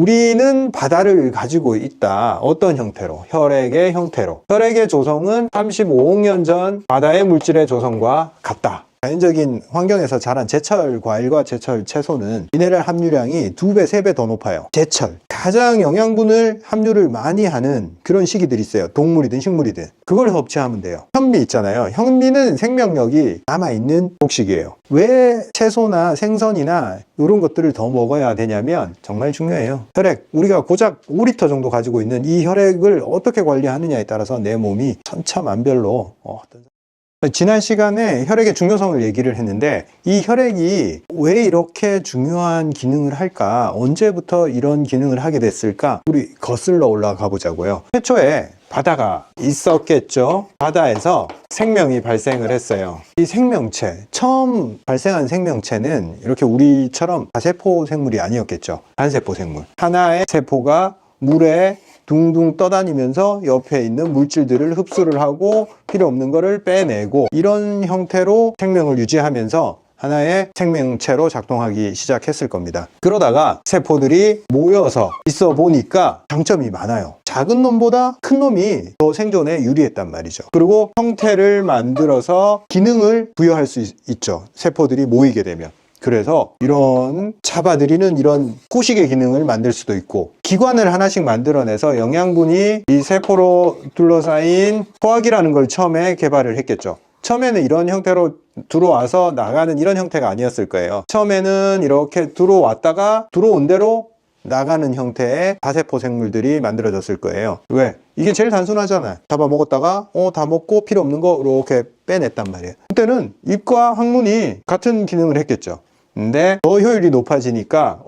우리는 바다를 가지고 있다. 어떤 형태로? 혈액의 형태로. 혈액의 조성은 35억 년 전 바다의 물질의 조성과 같다. 자연적인 환경에서 자란 제철 과일과 제철 채소는 미네랄 함유량이 2배, 3배 더 높아요. 제철. 가장 영양분을 함유를 많이 하는 그런 시기들이 있어요. 동물이든 식물이든. 그걸 섭취하면 돼요. 현미 있잖아요. 현미는 생명력이 남아있는 곡식이에요. 왜 채소나 생선이나 이런 것들을 더 먹어야 되냐면 정말 중요해요. 혈액. 우리가 고작 5리터 정도 가지고 있는 이 혈액을 어떻게 관리하느냐에 따라서 내 몸이 천차만별로 지난 시간에 혈액의 중요성을 얘기를 했는데 이 혈액이 왜 이렇게 중요한 기능을 할까? 언제부터 이런 기능을 하게 됐을까? 우리 거슬러 올라가 보자고요. 최초에 바다가 있었겠죠. 바다에서 생명이 발생을 했어요. 이 생명체, 처음 발생한 생명체는 이렇게 우리처럼 다세포 생물이 아니었겠죠. 단세포 생물. 하나의 세포가 물에 둥둥 떠다니면서 옆에 있는 물질들을 흡수를 하고 필요 없는 거를 빼내고 이런 형태로 생명을 유지하면서 하나의 생명체로 작동하기 시작했을 겁니다. 그러다가 세포들이 모여서 있어 보니까 장점이 많아요. 작은 놈보다 큰 놈이 더 생존에 유리했단 말이죠. 그리고 형태를 만들어서 기능을 부여할 수 있죠. 세포들이 모이게 되면. 그래서 이런 잡아들이는 이런 포식의 기능을 만들 수도 있고 기관을 하나씩 만들어내서 영양분이 이 세포로 둘러싸인 소화기라는 걸 처음에 개발을 했겠죠. 처음에는 이런 형태로 들어와서 나가는 이런 형태가 아니었을 거예요. 처음에는 이렇게 들어왔다가 들어온 대로 나가는 형태의 다세포 생물들이 만들어졌을 거예요. 왜? 이게 제일 단순하잖아요. 잡아먹었다가 다 먹고 필요 없는 거 이렇게 빼냈단 말이에요. 그때는 입과 항문이 같은 기능을 했겠죠. 근데 더 효율이 높아지니까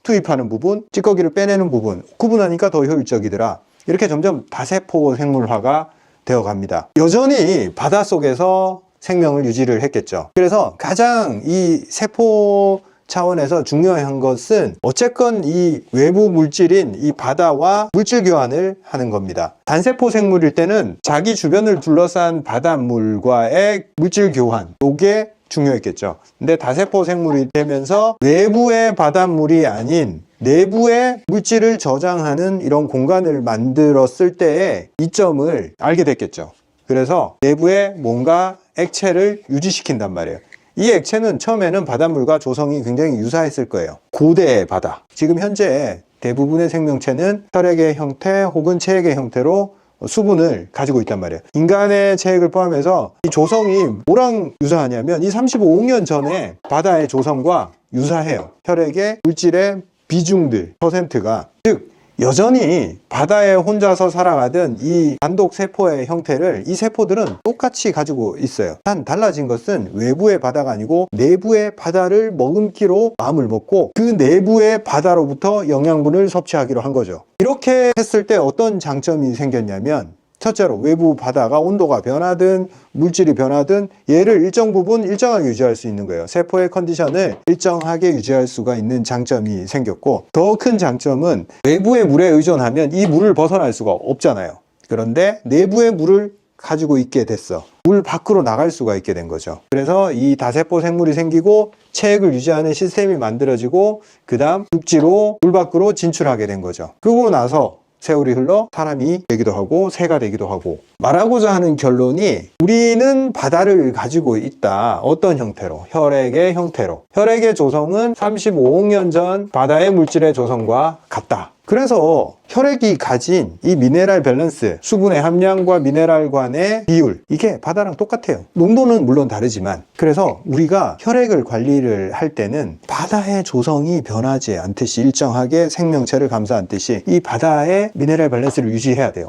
투입하는 부분, 찌꺼기를 빼내는 부분 구분하니까 더 효율적이더라. 이렇게 점점 다세포 생물화가 되어 갑니다. 여전히 바닷속에서 생명을 유지를 했겠죠. 그래서 가장 이 세포 차원에서 중요한 것은 어쨌건 이 외부 물질인 이 바다와 물질 교환을 하는 겁니다. 단세포 생물일 때는 자기 주변을 둘러싼 바닷물과의 물질 교환, 이게 중요했겠죠. 근데 다세포 생물이 되면서 외부의 바닷물이 아닌 내부의 물질을 저장하는 이런 공간을 만들었을 때의 이점을 알게 됐겠죠. 그래서 내부에 뭔가 액체를 유지시킨단 말이에요. 이 액체는 처음에는 바닷물과 조성이 굉장히 유사했을 거예요. 고대의 바다. 지금 현재 대부분의 생명체는 혈액의 형태 혹은 체액의 형태로 수분을 가지고 있단 말이에요. 인간의 체액을 포함해서 이 조성이 뭐랑 유사하냐면 이 35억 년 전에 바다의 조성과 유사해요. 혈액의 물질의 비중들, 퍼센트가. 즉 여전히 바다에 혼자서 살아가던 이 단독 세포의 형태를 이 세포들은 똑같이 가지고 있어요. 단 달라진 것은 외부의 바다가 아니고 내부의 바다를 머금기로 마음을 먹고 그 내부의 바다로부터 영양분을 섭취하기로 한 거죠. 이렇게 했을 때 어떤 장점이 생겼냐면 첫째로 외부 바다가 온도가 변하든 물질이 변하든 얘를 일정 부분 일정하게 유지할 수 있는 거예요. 세포의 컨디션을 일정하게 유지할 수가 있는 장점이 생겼고 더 큰 장점은 외부의 물에 의존하면 이 물을 벗어날 수가 없잖아요. 그런데 내부의 물을 가지고 있게 됐어. 물 밖으로 나갈 수가 있게 된 거죠. 그래서 이 다세포 생물이 생기고 체액을 유지하는 시스템이 만들어지고 그 다음 육지로 물 밖으로 진출하게 된 거죠. 그러고 나서 세월이 흘러 사람이 되기도 하고 새가 되기도 하고 말하고자 하는 결론이 우리는 바다를 가지고 있다. 어떤 형태로? 혈액의 형태로. 혈액의 조성은 35억 년 전 바다의 물질의 조성과 같다. 그래서 혈액이 가진 이 미네랄 밸런스, 수분의 함량과 미네랄 간의 비율, 이게 바다랑 똑같아요. 농도는 물론 다르지만. 그래서 우리가 혈액을 관리를 할 때는 바다의 조성이 변하지 않듯이 일정하게 생명체를 감싸안듯이 이 바다의 미네랄 밸런스를 유지해야 돼요.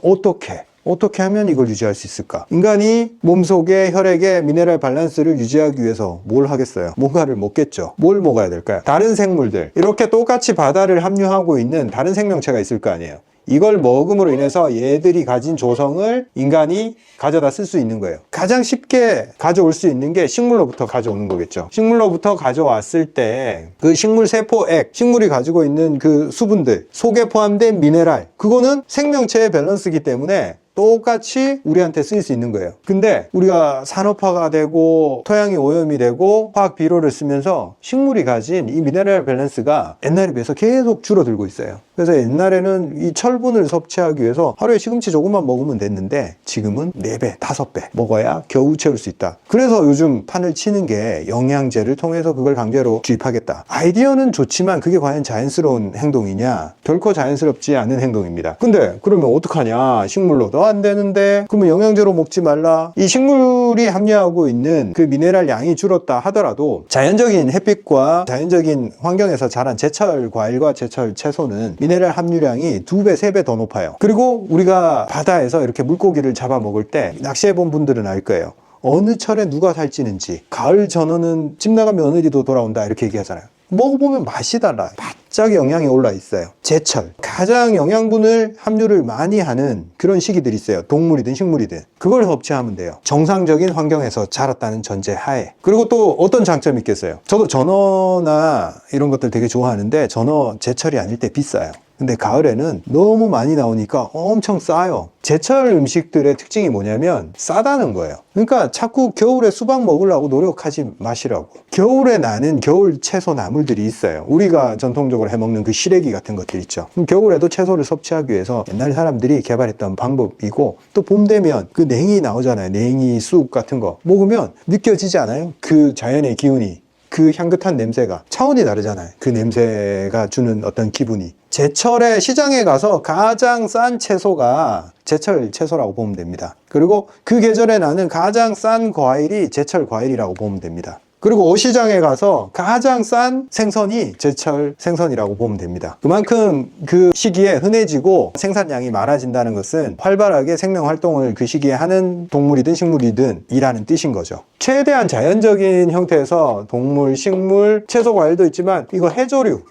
어떻게 하면 이걸 유지할 수 있을까? 인간이 몸속의 혈액의 미네랄 밸런스를 유지하기 위해서 뭘 하겠어요? 뭔가를 먹겠죠. 뭘 먹어야 될까요? 다른 생물들, 이렇게 똑같이 바다를 함유하고 있는 다른 생명체가 있을 거 아니에요. 이걸 먹음으로 인해서 얘들이 가진 조성을 인간이 가져다 쓸 수 있는 거예요. 가장 쉽게 가져올 수 있는 게 식물로부터 가져오는 거겠죠. 식물로부터 가져왔을 때 그 식물 세포액, 식물이 가지고 있는 그 수분들 속에 포함된 미네랄, 그거는 생명체의 밸런스이기 때문에 똑같이 우리한테 쓰일 수 있는 거예요. 근데 우리가 산업화가 되고 토양이 오염이 되고 화학 비료를 쓰면서 식물이 가진 이 미네랄 밸런스가 옛날에 비해서 계속 줄어들고 있어요. 그래서 옛날에는 이 철분을 섭취하기 위해서 하루에 시금치 조금만 먹으면 됐는데 지금은 4배, 5배 먹어야 겨우 채울 수 있다. 그래서 요즘 판을 치는 게 영양제를 통해서 그걸 강제로 주입하겠다. 아이디어는 좋지만 그게 과연 자연스러운 행동이냐? 결코 자연스럽지 않은 행동입니다. 근데 그러면 어떡하냐? 식물로도 안 되는데 그러면 영양제로 먹지 말라. 이 식물이 함유하고 있는 그 미네랄 양이 줄었다 하더라도 자연적인 햇빛과 자연적인 환경에서 자란 제철 과일과 제철 채소는 미네랄 함유량이 2배, 3배 더 높아요. 그리고 우리가 바다에서 이렇게 물고기를 잡아 먹을 때 낚시해 본 분들은 알 거예요. 어느 철에 누가 살찌는지. 가을 전어는 집 나간 며느리도 돌아온다 이렇게 얘기하잖아요. 먹어보면 맛이 달라요. 바짝 영양이 올라 있어요. 제철 가장 영양분을 함유를 많이 하는 그런 시기들이 있어요. 동물이든 식물이든 그걸 섭취하면 돼요. 정상적인 환경에서 자랐다는 전제 하에. 그리고 또 어떤 장점이 있겠어요. 저도 전어나 이런 것들 되게 좋아하는데 전어 제철이 아닐 때 비싸요. 근데 가을에는 너무 많이 나오니까 엄청 싸요. 제철 음식들의 특징이 뭐냐면 싸다는 거예요. 그러니까 자꾸 겨울에 수박 먹으려고 노력하지 마시라고. 겨울에 나는 겨울 채소 나물들이 있어요. 우리가 전통적으로 해먹는 그 시래기 같은 것들 있죠. 그럼 겨울에도 채소를 섭취하기 위해서 옛날 사람들이 개발했던 방법이고, 또 봄 되면 그 냉이 나오잖아요. 냉이, 쑥 같은 거 먹으면 느껴지지 않아요? 그 자연의 기운이. 그 향긋한 냄새가 차원이 다르잖아요. 그 냄새가 주는 어떤 기분이. 제철에 시장에 가서 가장 싼 채소가 제철 채소라고 보면 됩니다. 그리고 그 계절에 나는 가장 싼 과일이 제철 과일이라고 보면 됩니다. 그리고 어시장에 가서 가장 싼 생선이 제철 생선이라고 보면 됩니다. 그만큼 그 시기에 흔해지고 생산량이 많아진다는 것은 활발하게 생명활동을 그 시기에 하는 동물이든 식물이든 이라는 뜻인 거죠. 최대한 자연적인 형태에서 동물, 식물, 채소, 과일도 있지만 이거 해조류.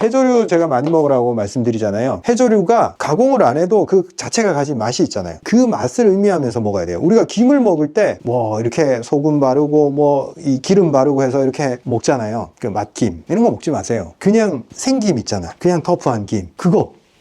해조류 제가 많이 먹으라고 말씀드리잖아요. 해조류가 가공을 안 해도 그 자체가 가진 맛이 있잖아요. 그 맛을 의미하면서 먹어야 돼요. 우리가 김을 먹을 때 뭐 이렇게 소금 바르고 뭐 이 기름 바르고 해서 이렇게 먹잖아요. 그 맛김 이런 거 먹지 마세요. 그냥 생김 있잖아. 그냥 터프한 김.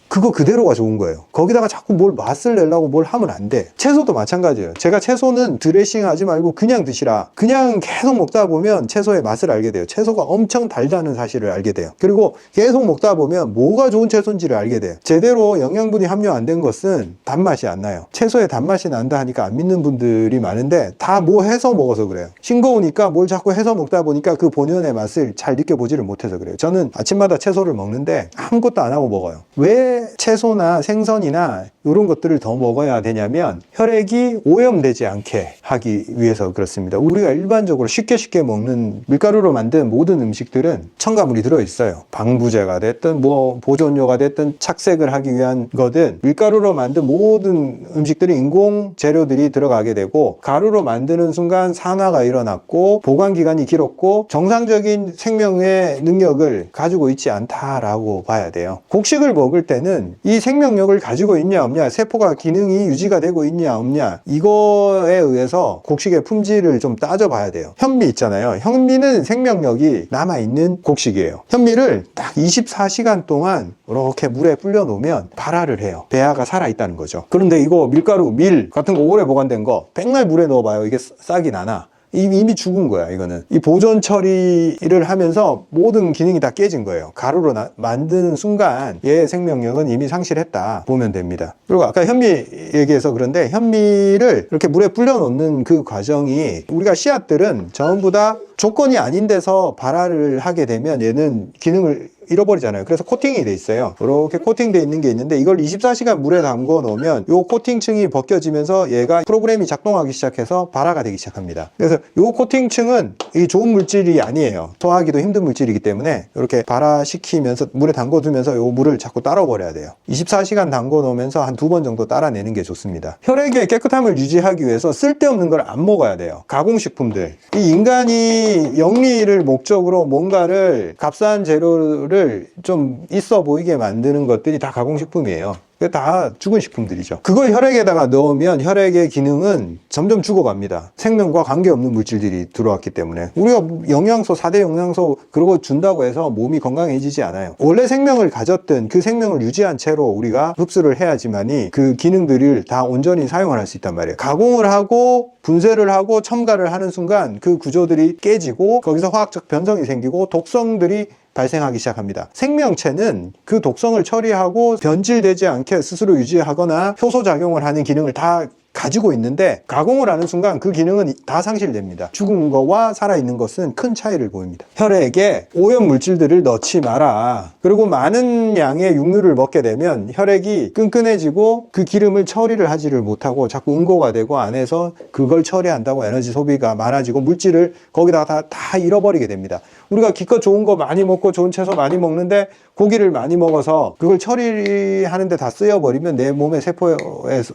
그거 그대로가 좋은 거예요. 거기다가 자꾸 뭘 맛을 내려고 뭘 하면 안 돼. 채소도 마찬가지예요. 제가 채소는 드레싱 하지 말고 그냥 드시라. 그냥 계속 먹다 보면 채소의 맛을 알게 돼요. 채소가 엄청 달다는 사실을 알게 돼요. 그리고 계속 먹다 보면 뭐가 좋은 채소인지를 알게 돼요. 제대로 영양분이 함유 안 된 것은 단맛이 안 나요. 채소에 단맛이 난다 하니까 안 믿는 분들이 많은데 다 뭐 해서 먹어서 그래요. 싱거우니까 뭘 자꾸 해서 먹다 보니까 그 본연의 맛을 잘 느껴보지를 못해서 그래요. 저는 아침마다 채소를 먹는데 아무것도 안 하고 먹어요. 왜 채소나 생선이나 이런 것들을 더 먹어야 되냐면 혈액이 오염되지 않게 하기 위해서 그렇습니다. 우리가 일반적으로 쉽게 먹는 밀가루로 만든 모든 음식들은 첨가물이 들어있어요. 방부제가 됐든 뭐 보존료가 됐든 착색을 하기 위한 거든 밀가루로 만든 모든 음식들이 인공 재료들이 들어가게 되고, 가루로 만드는 순간 산화가 일어났고 보관기간이 길었고 정상적인 생명의 능력을 가지고 있지 않다라고 봐야 돼요. 곡식을 먹을 때는 이 생명력을 가지고 있냐 없냐, 세포가 기능이 유지가 되고 있냐 없냐, 이거에 의해서 곡식의 품질을 좀 따져봐야 돼요. 현미 있잖아요. 현미는 생명력이 남아있는 곡식이에요. 현미를 딱 24시간 동안 이렇게 물에 불려 놓으면 발화를 해요. 배아가 살아있다는 거죠. 그런데 이거 밀가루, 밀 같은 거 오래 보관된 거 백날 물에 넣어봐요. 이게 싹이 나나? 이미 죽은 거야. 이거는 이 보존 처리를 하면서 모든 기능이 다 깨진 거예요. 가루로 만드는 순간 얘의 생명력은 이미 상실했다 보면 됩니다. 그리고 아까 현미 얘기해서 그런데 현미를 이렇게 물에 불려 놓는 그 과정이, 우리가 씨앗들은 전부 다 조건이 아닌 데서 발화를 하게 되면 얘는 기능을 잃어버리잖아요. 그래서 코팅이 돼 있어요. 이렇게 코팅돼 있는 게 있는데 이걸 24시간 물에 담궈 놓으면 이 코팅층이 벗겨지면서 얘가 프로그램이 작동하기 시작해서 발화가 되기 시작합니다. 그래서 이 코팅층은 이 좋은 물질이 아니에요. 소화하기도 힘든 물질이기 때문에 이렇게 발화시키면서 물에 담궈 두면서 이 물을 자꾸 따라버려야 돼요. 24시간 담궈 놓으면서 한 2번 정도 따라내는 게 좋습니다. 혈액의 깨끗함을 유지하기 위해서 쓸데없는 걸 안 먹어야 돼요. 가공식품들. 이 인간이 영리를 목적으로 뭔가를 값싼 재료를 좀 있어 보이게 만드는 것들이 다 가공식품이에요. 다 죽은 식품들이죠. 그걸 혈액에다가 넣으면 혈액의 기능은 점점 죽어갑니다. 생명과 관계없는 물질들이 들어왔기 때문에. 우리가 영양소, 4대 영양소 그러고 준다고 해서 몸이 건강해지지 않아요. 원래 생명을 가졌던 그 생명을 유지한 채로 우리가 흡수를 해야지만이 그 기능들을 다 온전히 사용을 할 수 있단 말이에요. 가공을 하고 분쇄를 하고 첨가를 하는 순간 그 구조들이 깨지고 거기서 화학적 변성이 생기고 독성들이 발생하기 시작합니다. 생명체는 그 독성을 처리하고 변질되지 않게 스스로 유지하거나 효소작용을 하는 기능을 다 가지고 있는데 가공을 하는 순간 그 기능은 다 상실됩니다. 죽은 거와 살아있는 것은 큰 차이를 보입니다. 혈액에 오염 물질들을 넣지 마라. 그리고 많은 양의 육류를 먹게 되면 혈액이 끈끈해지고 그 기름을 처리를 하지를 못하고 자꾸 응고가 되고 안에서 그걸 처리한다고 에너지 소비가 많아지고 물질을 거기다가 다 잃어버리게 됩니다. 우리가 기껏 좋은 거 많이 먹고 좋은 채소 많이 먹는데 고기를 많이 먹어서 그걸 처리하는 데 다 쓰여버리면 내 몸의 세포의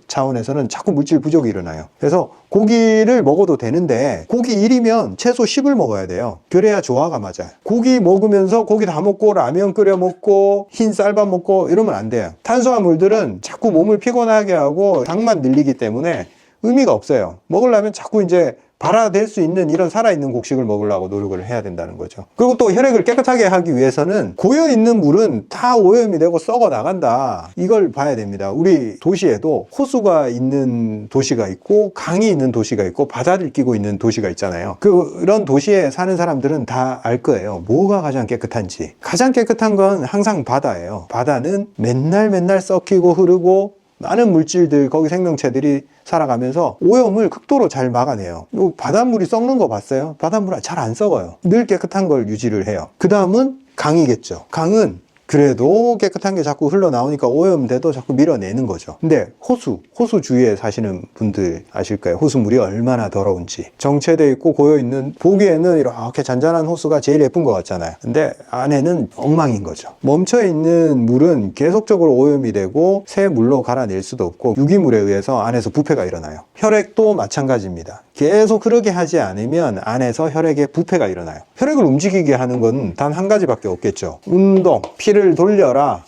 차원에서는 자꾸 물질 부족이 일어나요. 그래서 고기를 먹어도 되는데 고기 1이면 채소 10을 먹어야 돼요. 그래야 조화가 맞아요. 고기 먹으면서 고기 다 먹고 라면 끓여 먹고 흰 쌀밥 먹고 이러면 안 돼요. 탄수화물들은 자꾸 몸을 피곤하게 하고 당만 늘리기 때문에 의미가 없어요. 먹으려면 자꾸 이제 발화될 수 있는 이런 살아있는 곡식을 먹으려고 노력을 해야 된다는 거죠. 그리고 또 혈액을 깨끗하게 하기 위해서는 고여있는 물은 다 오염이 되고 썩어 나간다. 이걸 봐야 됩니다. 우리 도시에도 호수가 있는 도시가 있고 강이 있는 도시가 있고 바다를 끼고 있는 도시가 있잖아요. 그런 도시에 사는 사람들은 다 알 거예요. 뭐가 가장 깨끗한지. 가장 깨끗한 건 항상 바다예요. 바다는 맨날 썩히고 흐르고 많은 물질들, 거기 생명체들이 살아가면서 오염을 극도로 잘 막아내요. 바닷물이 썩는 거 봤어요? 바닷물은 잘 안 썩어요. 늘 깨끗한 걸 유지를 해요. 그 다음은 강이겠죠. 강은 그래도 깨끗한 게 자꾸 흘러나오니까 오염돼도 자꾸 밀어내는 거죠. 근데 호수 주위에 사시는 분들 아실 거예요. 호수물이 얼마나 더러운지. 정체돼 있고 고여있는, 보기에는 이렇게 잔잔한 호수가 제일 예쁜 것 같잖아요. 근데 안에는 엉망인 거죠. 멈춰있는 물은 계속적으로 오염이 되고 새 물로 갈아낼 수도 없고 유기물에 의해서 안에서 부패가 일어나요. 혈액도 마찬가지입니다. 계속 흐르게 하지 않으면 안에서 혈액에 부패가 일어나요. 혈액을 움직이게 하는 건 단 한 가지밖에 없겠죠. 운동, 피를 돌려라,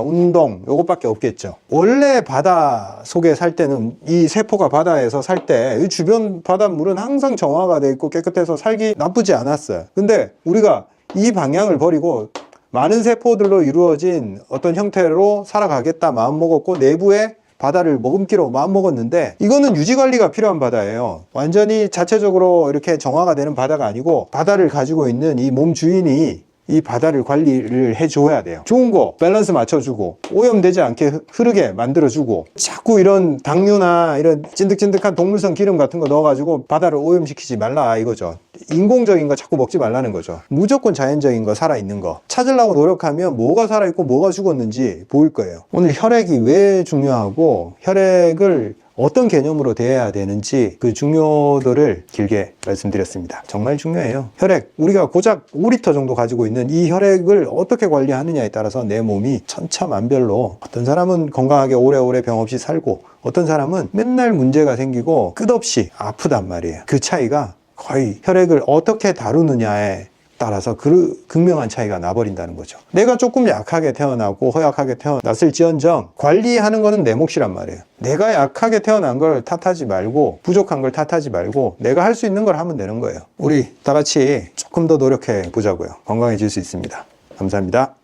운동, 요것밖에 없겠죠. 원래 바다 속에 살 때는 이 세포가 바다에서 살 때 이 주변 바닷물은 항상 정화가 돼 있고 깨끗해서 살기 나쁘지 않았어요. 근데 우리가 이 방향을 버리고 많은 세포들로 이루어진 어떤 형태로 살아가겠다 마음먹었고 내부에 바다를 머금기로 마음먹었는데 이거는 유지관리가 필요한 바다예요. 완전히 자체적으로 이렇게 정화가 되는 바다가 아니고 바다를 가지고 있는 이 몸 주인이 이 바다를 관리를 해줘야 돼요. 좋은 거 밸런스 맞춰주고 오염되지 않게 흐르게 만들어주고 자꾸 이런 당류나 이런 찐득찐득한 동물성 기름 같은 거 넣어가지고 바다를 오염시키지 말라 이거죠. 인공적인 거 자꾸 먹지 말라는 거죠. 무조건 자연적인 거, 살아있는 거 찾으려고 노력하면 뭐가 살아있고 뭐가 죽었는지 보일 거예요. 오늘 혈액이 왜 중요하고 혈액을 어떤 개념으로 대해야 되는지 그 중요도를 길게 말씀드렸습니다. 정말 중요해요. 혈액, 우리가 고작 5리터 정도 가지고 있는 이 혈액을 어떻게 관리하느냐에 따라서 내 몸이 천차만별로 어떤 사람은 건강하게 오래오래 병 없이 살고 어떤 사람은 맨날 문제가 생기고 끝없이 아프단 말이에요. 그 차이가 거의 혈액을 어떻게 다루느냐에 따라서 그 극명한 차이가 나버린다는 거죠. 내가 조금 약하게 태어나고 허약하게 태어났을지언정 관리하는 거는 내 몫이란 말이에요. 내가 약하게 태어난 걸 탓하지 말고 부족한 걸 탓하지 말고 내가 할 수 있는 걸 하면 되는 거예요. 우리 다 같이 조금 더 노력해 보자고요. 건강해질 수 있습니다. 감사합니다.